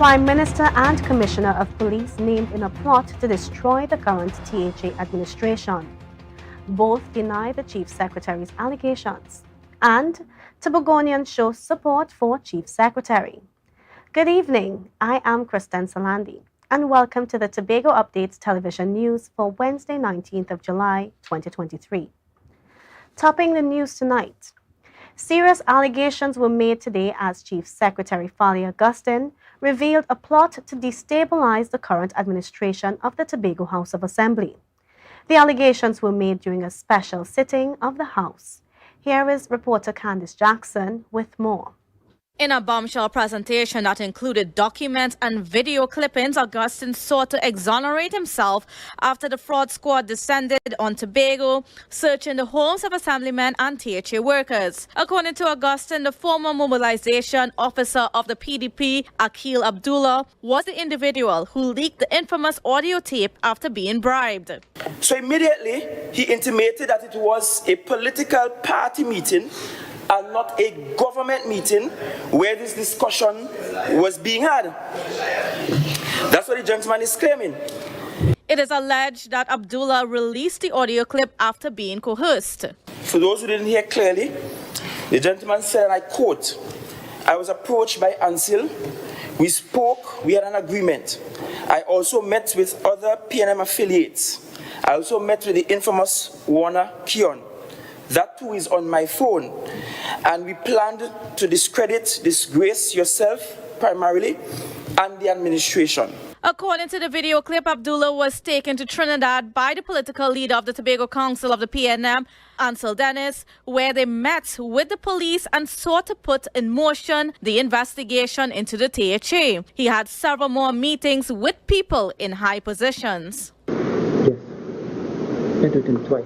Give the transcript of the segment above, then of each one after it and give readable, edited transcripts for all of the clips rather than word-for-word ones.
Prime Minister and Commissioner of Police named in a plot to destroy the current THA administration. Both deny the Chief Secretary's allegations. And Tobagonians show support for Chief Secretary. Good evening, I am Kristen Salandi, and welcome to the Tobago Updates television news for Wednesday, 19th of July, 2023. Topping the news tonight, serious allegations were made today as Chief Secretary Fali Augustine revealed a plot to destabilize the current administration of the Tobago House of Assembly. The allegations were made during a special sitting of the House. Here is reporter Candice Jackson with more. In a bombshell presentation that included documents and video clippings, Augustine sought to exonerate himself after the fraud squad descended on Tobago, searching the homes of assemblymen and THA workers. According to Augustine, the former mobilization officer of the PDP, Akil Abdullah, was the individual who leaked the infamous audio tape after being bribed. So immediately, he intimated that it was a political party meeting and not a government meeting where this discussion was being had. That's what the gentleman is claiming. It is alleged that Abdullah released the audio clip after being coerced. For those who didn't hear clearly, the gentleman said, and I quote, "I was approached by Ansil. We spoke, we had an agreement. I also met with other PNM affiliates. I also met with the infamous Warner Keon. That too is on my phone. And we planned to discredit, disgrace yourself primarily and the administration." According to the video clip, Abdullah was taken to Trinidad by the political leader of the Tobago Council of the PNM, Ansel Dennis, where they met with the police and sought to put in motion the investigation into the THA. He had several more meetings with people in high positions. Yes, met with him twice.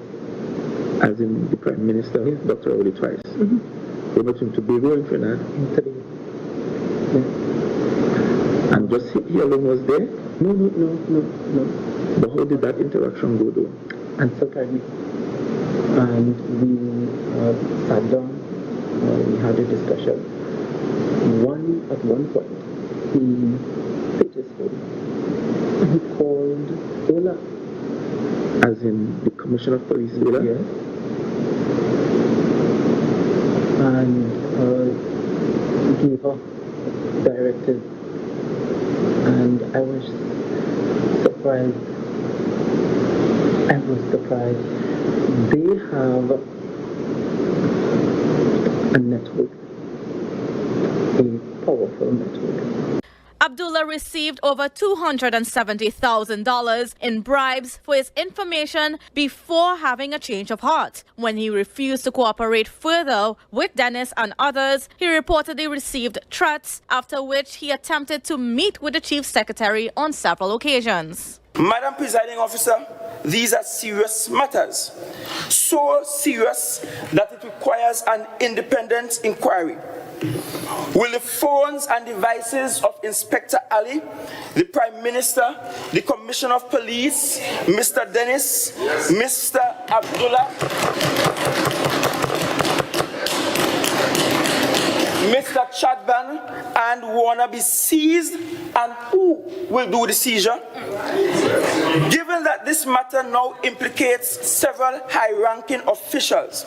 As in the Prime Minister, Dr. Rowley twice. We met him to Tobago in Trinidad. Yeah. And just he alone was there? No. But how did that interaction go though? And so we sat down, we had a discussion. At one point, he picked his phone and he called Ola. As in the Commissioner of Police, Ola? Yes. And gave her directives. And I was surprised. They have a network, a powerful network. Abdullah received over $270,000 in bribes for his information before having a change of heart. When he refused to cooperate further with Dennis and others, he reportedly received threats, after which he attempted to meet with the Chief Secretary on several occasions. Madam Presiding Officer, these are serious matters. So serious that it requires an independent inquiry. Will the phones and devices of Inspector Ali, the Prime Minister, the Commissioner of Police, Mr. Dennis, Mr. Abdullah, Mr. Chadban, and Warner be seized, and who will do the seizure? Given that this matter now implicates several high-ranking officials,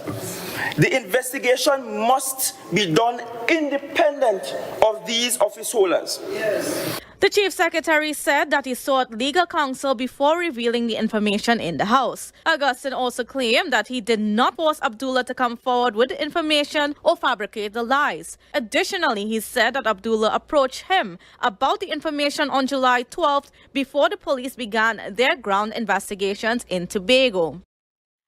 the investigation must be done independent of these office holders. Yes. The Chief Secretary said that he sought legal counsel before revealing the information in the House. Augustine also claimed that he did not force Abdullah to come forward with the information or fabricate the lies. Additionally, he said that Abdullah approached him about the information on July 12th before the police began their ground investigations in Tobago.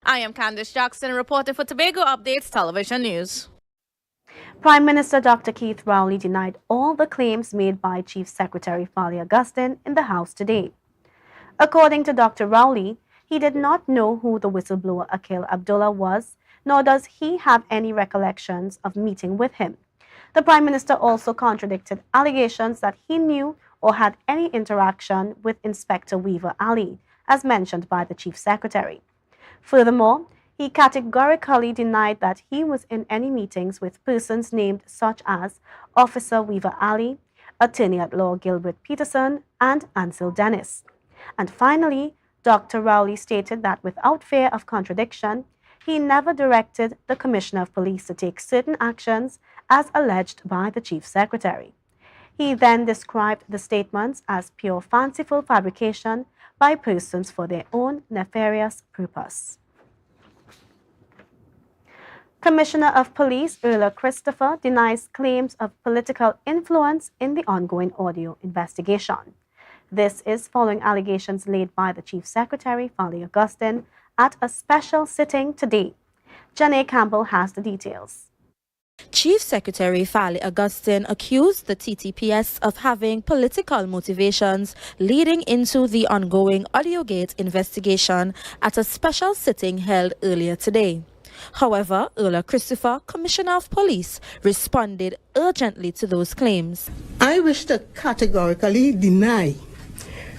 I am Candice Jackson, reporting for Tobago Updates Television News. Prime Minister Dr. Keith Rowley denied all the claims made by Chief Secretary Fali Augustine in the House today. According to Dr. Rowley, he did not know who the whistleblower Akil Abdullah was, nor does he have any recollections of meeting with him. The Prime Minister also contradicted allegations that he knew or had any interaction with Inspector Weaver Ali, as mentioned by the Chief Secretary. Furthermore, he categorically denied that he was in any meetings with persons named such as Officer Weaver Ali, Attorney-at-Law Gilbert Peterson, and Ansel Dennis. And finally, Dr. Rowley stated that without fear of contradiction, he never directed the Commissioner of Police to take certain actions as alleged by the Chief Secretary. He then described the statements as pure fanciful fabrication by persons for their own nefarious purpose. Commissioner of Police Erla Christopher denies claims of political influence in the ongoing audio investigation. This is following allegations laid by the Chief Secretary, Fali Augustine, at a special sitting today. Janae Campbell has the details. Chief Secretary Fali Augustine accused the TTPS of having political motivations leading into the ongoing Audiogate investigation at a special sitting held earlier today. However, Erla Christopher, Commissioner of Police, responded urgently to those claims. I wish to categorically deny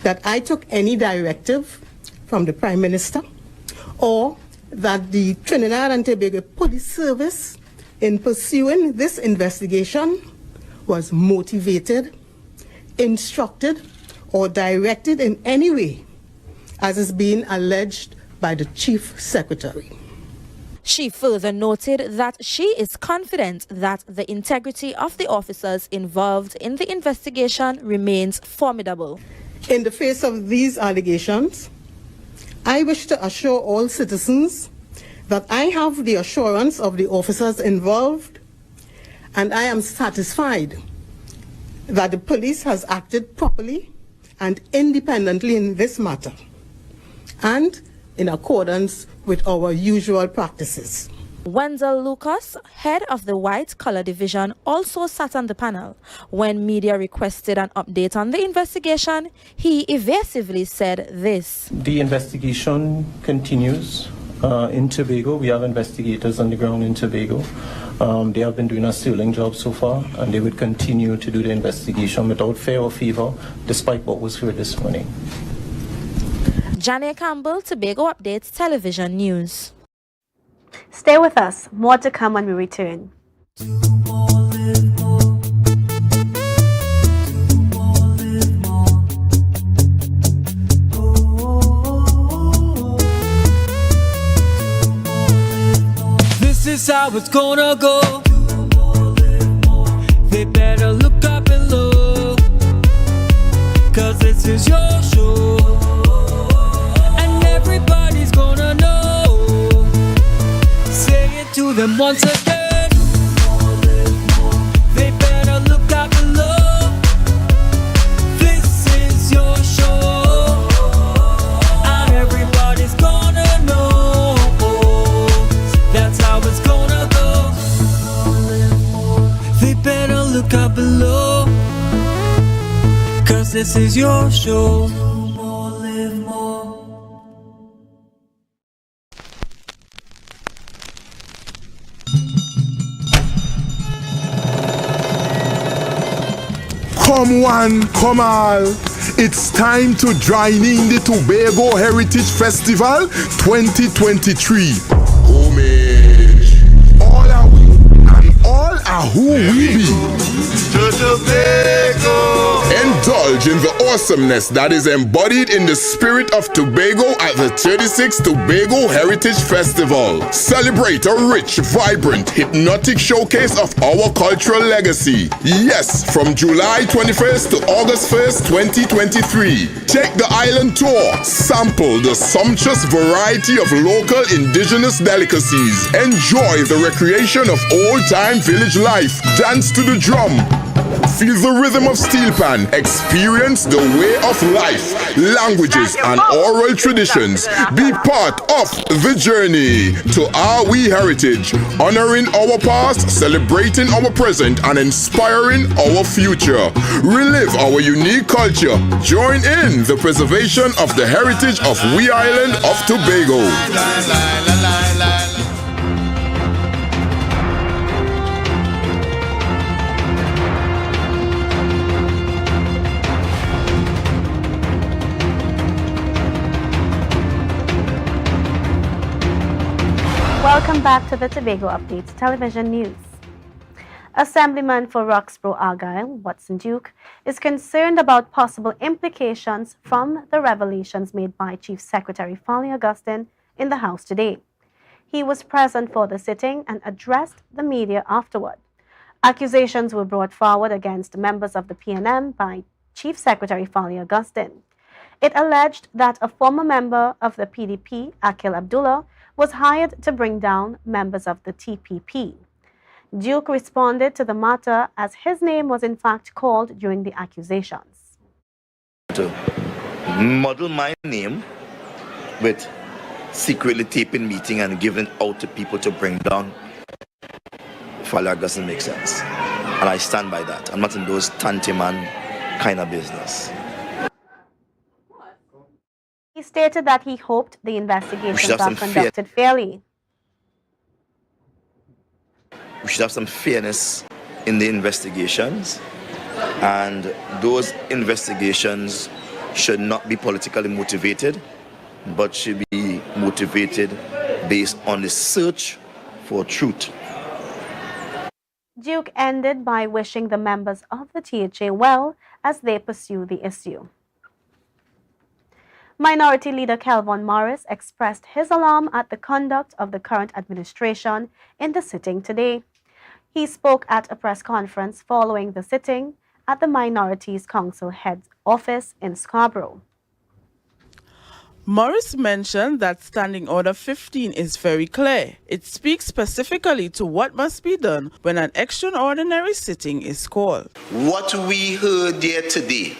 that I took any directive from the Prime Minister or that the Trinidad and Tobago Police Service in pursuing this investigation was motivated, instructed, or directed in any way, as is being alleged by the Chief Secretary. She further noted that she is confident that the integrity of the officers involved in the investigation remains formidable. In the face of these allegations, I wish to assure all citizens that I have the assurance of the officers involved, and I am satisfied that the police has acted properly and independently in this matter, and in accordance with our usual practices. Wenzel Lucas, head of the White Collar Division, also sat on the panel. When media requested an update on the investigation, he evasively said this. The investigation continues in Tobago. We have investigators on the ground in Tobago. They have been doing a sterling job so far, and they would continue to do the investigation without fear or favor, despite what was heard this morning. Janae Campbell, Tobago Updates Television News. Stay with us. More to come when we return. This is how it's gonna go. They better look up and look, 'cause this is your show. Everybody's gonna know. Say it to them once again. They better look out below. This is your show, and everybody's gonna know. That's how it's gonna go. They better look out below, 'cause this is your show. Come one, come all. It's time to join in the Tobago Heritage Festival 2023. Homage. All are we and all are who we be. To Tobago. Indulge in the awesomeness that is embodied in the spirit of Tobago at the 36th Tobago Heritage Festival. Celebrate a rich, vibrant, hypnotic showcase of our cultural legacy. Yes, from July 21st to August 1st, 2023. Take the island tour. Sample the sumptuous variety of local indigenous delicacies. Enjoy the recreation of old-time village life. Dance to the drum. Feel the rhythm of steel pan. Experience the way of life, languages, and oral traditions. Be part of the journey to our we heritage, honoring our past, celebrating our present, and inspiring our future. Relive our unique culture. Join in the preservation of the heritage of we island of Tobago. Welcome back to the Tobago Updates Television News. Assemblyman for Roxborough Argyle, Watson Duke, is concerned about possible implications from the revelations made by Chief Secretary Foley Augustine in the House today. He was present for the sitting and addressed the media afterward. Accusations were brought forward against members of the PNM by Chief Secretary Foley Augustine. It alleged that a former member of the PDP, Akil Abdullah, was hired to bring down members of the TPP. Duke responded to the matter as his name was in fact called during the accusations. To muddle my name with secretly taping meeting and giving out to people to bring down Foley doesn't make sense. And I stand by that. I'm not in those tantiman kind of business. He stated that he hoped the investigations are conducted fairly. We should have some fairness in the investigations, and those investigations should not be politically motivated, but should be motivated based on the search for truth. Duke ended by wishing the members of the THA well as they pursue the issue. Minority Leader Kelvin Morris expressed his alarm at the conduct of the current administration in the sitting today. He spoke at a press conference following the sitting at the Minorities Council head office in Scarborough. Morris mentioned that Standing Order 15 is very clear. It speaks specifically to what must be done when an extraordinary sitting is called. What we heard there today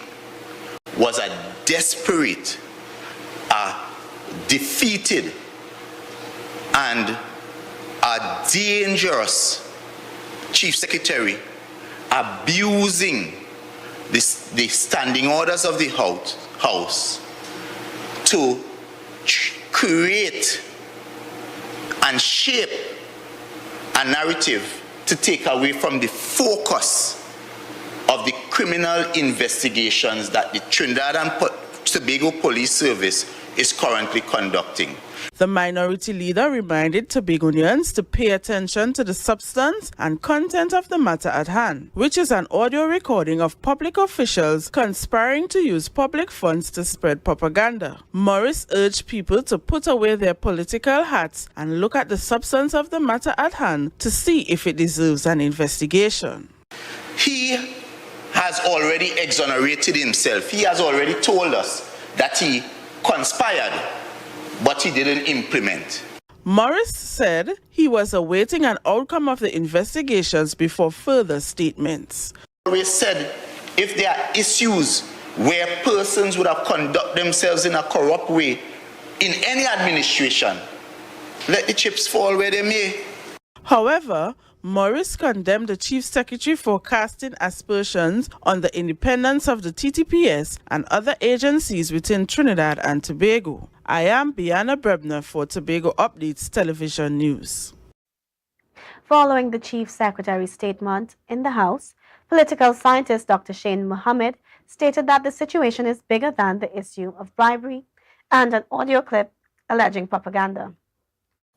was a desperate, defeated, and a dangerous Chief Secretary abusing the standing orders of the House to create and shape a narrative to take away from the focus of the criminal investigations that the Trinidad and Tobago Police Service is currently conducting. The minority leader reminded Tobagonians to pay attention to the substance and content of the matter at hand, which is an audio recording of public officials conspiring to use public funds to spread propaganda. Morris urged people to put away their political hats and look at the substance of the matter at hand to see if it deserves an investigation. He has already exonerated himself. He has already told us that he conspired, but he didn't implement. Morris said he was awaiting an outcome of the investigations before further statements. Always said if there are issues where persons would have conducted themselves in a corrupt way in any administration, let the chips fall where they may. However, Morris condemned the Chief Secretary for casting aspersions on the independence of the TTPS and other agencies within Trinidad and Tobago. I am Bianna Brebner for Tobago Updates Television News. Following the Chief Secretary's statement in the House, political scientist Dr. Shane Mohammed stated that the situation is bigger than the issue of bribery and an audio clip alleging propaganda.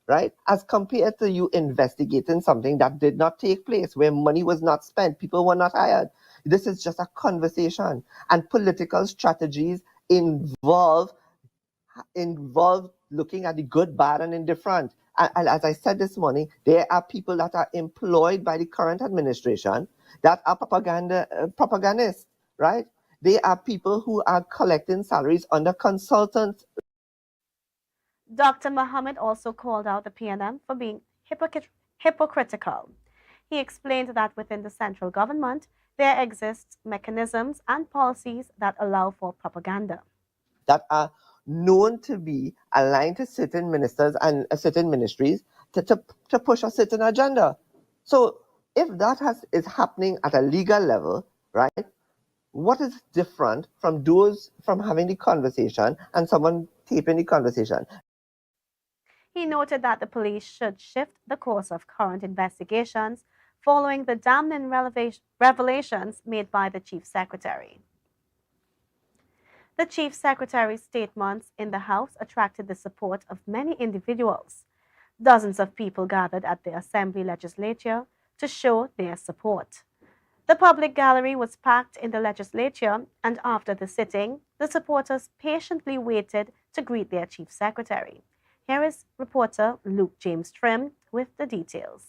Right? As compared to you investigating something that did not take place, where money was not spent, people were not hired. This is just a conversation. And political strategies involve looking at the good, bad, and indifferent. And as I said this morning, there are people that are employed by the current administration that are propagandists, right? They are people who are collecting salaries under consultants. Dr. Mohammed also called out the PNM for being hypocritical. He explained that within the central government, there exists mechanisms and policies that allow for propaganda. That are known to be aligned to certain ministers and certain ministries to push a certain agenda. So if that is happening at a legal level, right, what is different from having the conversation and someone taping the conversation? He noted that the police should shift the course of current investigations following the damning revelations made by the Chief Secretary. The Chief Secretary's statements in the House attracted the support of many individuals. Dozens of people gathered at the Assembly legislature to show their support. The public gallery was packed in the legislature, and after the sitting, the supporters patiently waited to greet their chief secretary. Here is reporter Luke James Trim with the details.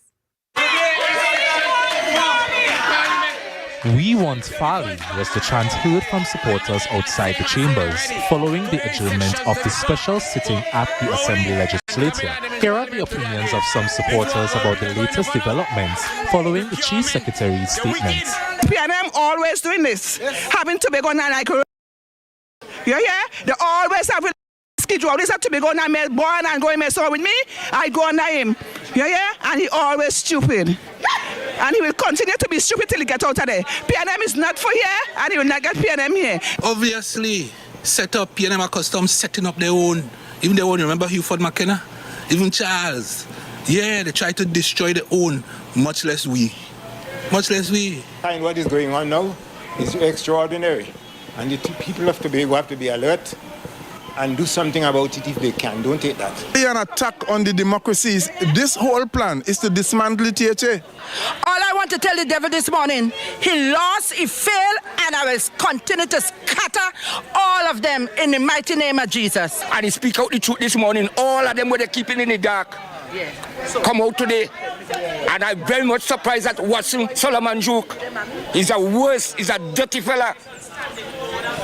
"We want Fali" was the chant heard from supporters outside the chambers following the adjournment of the special sitting at the Assembly Legislature. Here are the opinions of some supporters about the latest developments following the Chief Secretary's statements. PNM always doing this, having Tobago and like yeah, they always have schedule. Always have Tobago and born and going mess with me. I go under him, yeah, and he always stupid. And he will continue to be stupid till he gets out of there. PNM is not for here, and he will not get PNM here. Obviously, set up PNM are custom setting up their own. Even their own, remember Hugh Ford McKenna? Even Charles. Yeah, they try to destroy their own, much less we. Much less we. And what is going on now is extraordinary. And the people of Tobago have to be alert and do something about it if they can. Don't take that. An attack on the democracies. This whole plan is to dismantle the THA. All I want to tell the devil this morning, he lost, he failed, and I will continue to scatter all of them in the mighty name of Jesus. And he speak out the truth this morning. All of them were they keeping in the dark. Yeah. Come out today. And I'm very much surprised that Watson Solomon Joke is a worse, is a dirty fella.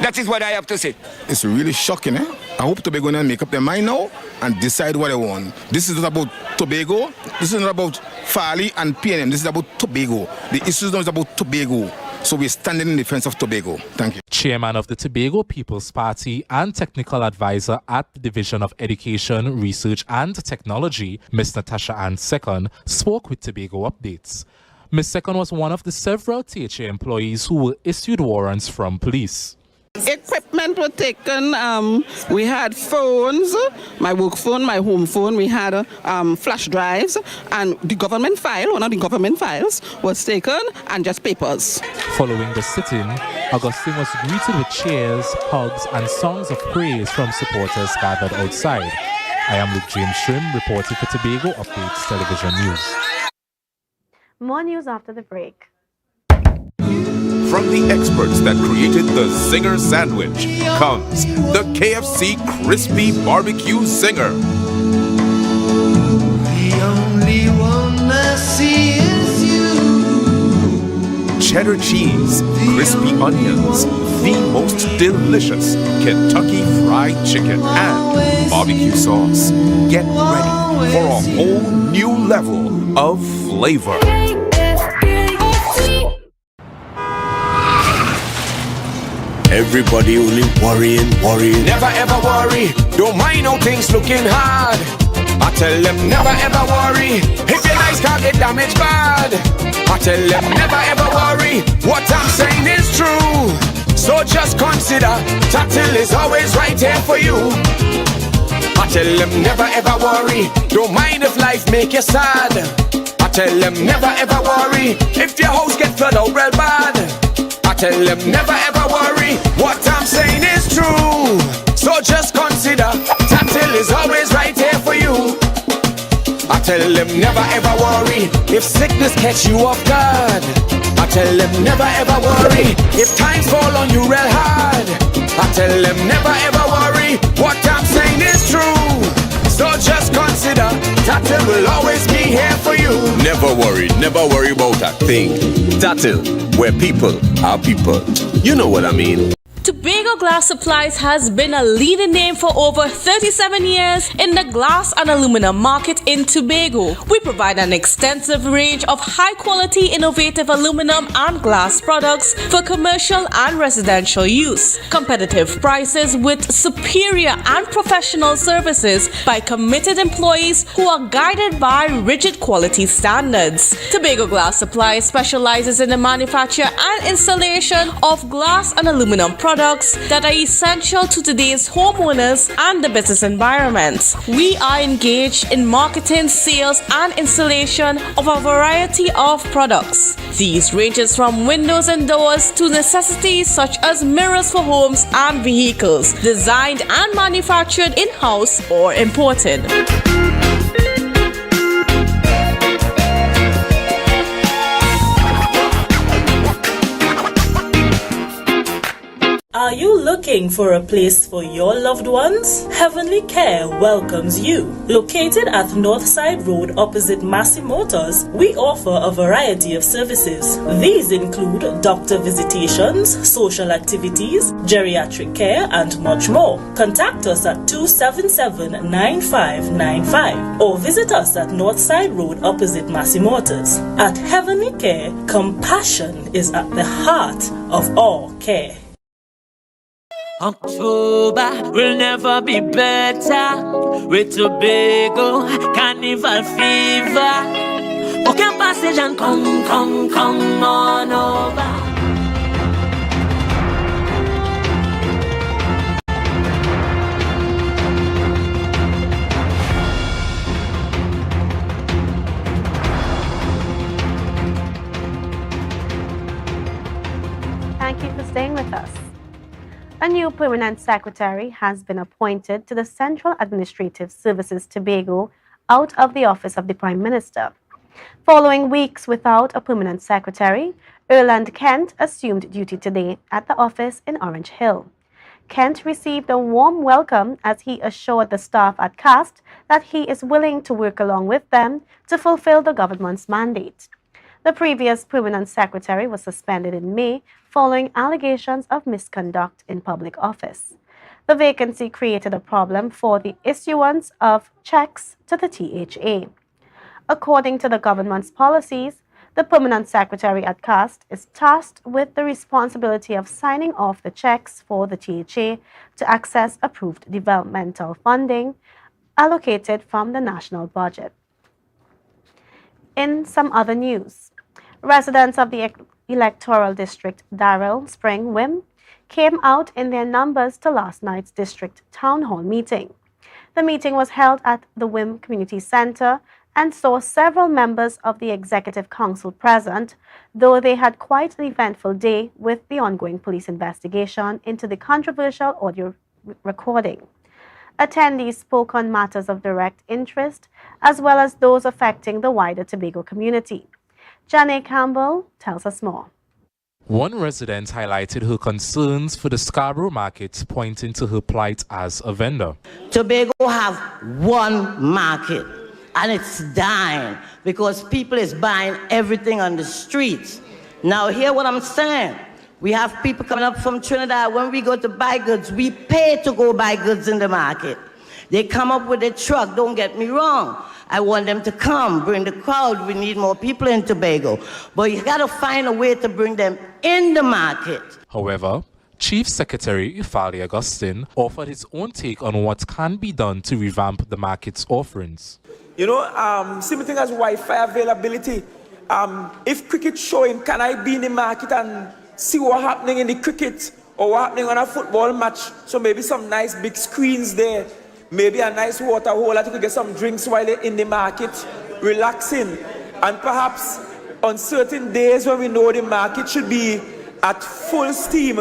That is what I have to say. It's really shocking, eh? I hope Tobagonians make up their mind now and decide what they want. This is not about Tobago. This is not about Fali and PNM. This is about Tobago. The issue is not about Tobago. So we're standing in defense of Tobago. Thank you. Chairman of the Tobago People's Party and technical advisor at the Division of Education, Research and Technology, Ms. Natasha Ann Second, spoke with Tobago Updates. Ms. Second was one of the several THA employees who were issued warrants from police. Equipment were taken. We had phones, my work phone, my home phone. We had flash drives, and the government file, one of the government files, was taken, and just papers. Following the sitting, Augustine was greeted with cheers, hugs, and songs of praise from supporters gathered outside. I am Luke James Shrim, reporting for Tobago Updates Television News. More news after the break. From the experts that created the Zinger sandwich comes the KFC Crispy Barbecue Zinger. The only one I see is you. Cheddar cheese, crispy onions, the most delicious Kentucky Fried Chicken, and barbecue sauce. Get ready for a whole new level of flavor. Everybody only worrying. Never ever worry, don't mind how things looking hard. I tell them never ever worry, if your nice can't get damaged bad. I tell them never ever worry, what I'm saying is true. So just consider, Tatil is always right here for you. I tell them never ever worry, don't mind if life make you sad. I tell them never ever worry, if your house get flooded out real bad. I tell them never ever worry, what I'm saying is true. So just consider, Tatil is always right here for you. I tell them never ever worry, if sickness catch you off guard. I tell them never ever worry, if times fall on you real hard. I tell them never ever worry, what I'm saying is true. So just consider, Tatil will always be here for you. Never worry about a thing. Tatil, where people are people. You know what I mean. Tobago Glass Supplies has been a leading name for over 37 years in the glass and aluminum market in Tobago. We provide an extensive range of high-quality, innovative aluminum and glass products for commercial and residential use. Competitive prices with superior and professional services by committed employees who are guided by rigid quality standards. Tobago Glass Supplies specializes in the manufacture and installation of glass and aluminum products that are essential to today's homeowners and the business environment. We are engaged in marketing, sales, and installation of a variety of products. These ranges from windows and doors to necessities such as mirrors for homes and vehicles, designed and manufactured in-house or imported. looking for a place for your loved ones? Heavenly Care welcomes you. Located at Northside Road opposite Massey Motors, we offer a variety of services. These include doctor visitations, social activities, geriatric care, and much more. Contact us at 277-9595 or visit us at Northside Road opposite Massey Motors. At Heavenly Care, compassion is at the heart of all care. October will never be better with Tobago Carnival fever. Book your passage and come on over. Thank you for staying with us. A new permanent secretary has been appointed to the Central Administrative Services Tobago out of the office of the Prime Minister. Following weeks without a permanent secretary, Erland Kent assumed duty today at the office in Orange Hill. Kent received a warm welcome as he assured the staff at CAST that he is willing to work along with them to fulfill the government's mandate. The previous permanent secretary was suspended in May following allegations of misconduct in public office. The vacancy created a problem for the issuance of checks to the THA. According to the government's policies, the permanent secretary at CAST is tasked with the responsibility of signing off the checks for the THA to access approved developmental funding allocated from the national budget. In some other news, residents of the electoral district Darrell Spring Wim came out in their numbers to last night's district town hall meeting. The meeting was held at the Wim Community Center and saw several members of the Executive Council present, though they had quite an eventful day with the ongoing police investigation into the controversial audio recording. Attendees spoke on matters of direct interest, as well as those affecting the wider Tobago community. Janae Campbell tells us more. One resident highlighted her concerns for the Scarborough market, pointing to her plight as a vendor. Tobago have one market, and it's dying because people is buying everything on the streets. Now, hear what I'm saying. We have people coming up from Trinidad. When we go to buy goods, we pay to go buy goods in the market. They come up with a truck, don't get me wrong. I want them to come, bring the crowd. We need more people in Tobago. But you got to find a way to bring them in the market. However, Chief Secretary Ifali Augustine offered his own take on what can be done to revamp the market's offerings. You know, same thing as Wi-Fi availability. If cricket showing, can I be in the market and see what's happening in the cricket or what's happening on a football match? So maybe some nice big screens there. Maybe a nice water hole that you could get some drinks while they're in the market, relaxing. And perhaps on certain days when we know the market should be at full steam,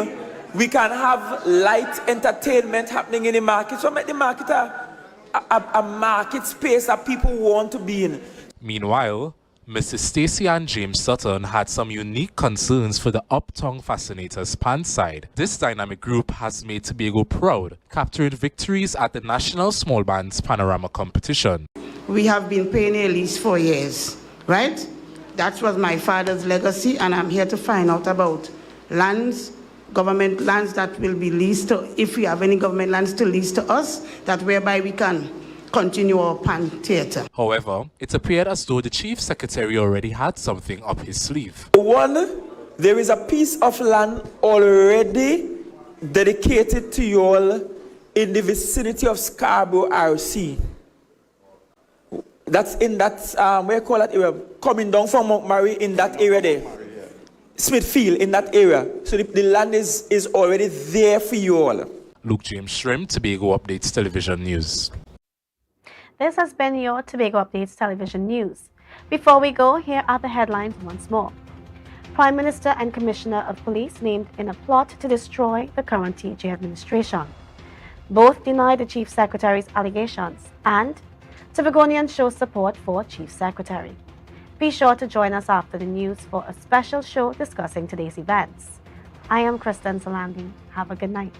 we can have light entertainment happening in the market. So make the market a market space that people want to be in. Meanwhile, Mrs. Stacey Ann James Sutton had some unique concerns for the Uptown Fascinators Pan side. This dynamic group has made Tobago proud, captured victories at the National Small Bands Panorama competition. We have been paying a lease for years, right? That was my father's legacy, and I'm here to find out about lands, government lands that will be leased to, if we have any government lands to lease to us, that whereby we can continue our pan theatre. However, it appeared as though the Chief Secretary already had something up his sleeve. One, there is a piece of land already dedicated to you all in the vicinity of Scarborough RC. That's in that, where you call that area? Coming down from Mount Mary in that area there. Smithfield, in that area. So the land is already there for you all. Luke James Shrimp, Tobago Updates Television News. This has been your Tobago Updates Television News. Before we go, here are the headlines once more. Prime Minister and Commissioner of Police named in a plot to destroy the current THA administration. Both deny the Chief Secretary's allegations, and Tobagonians show support for Chief Secretary. Be sure to join us after the news for a special show discussing today's events. I am Kristen Salambi. Have a good night.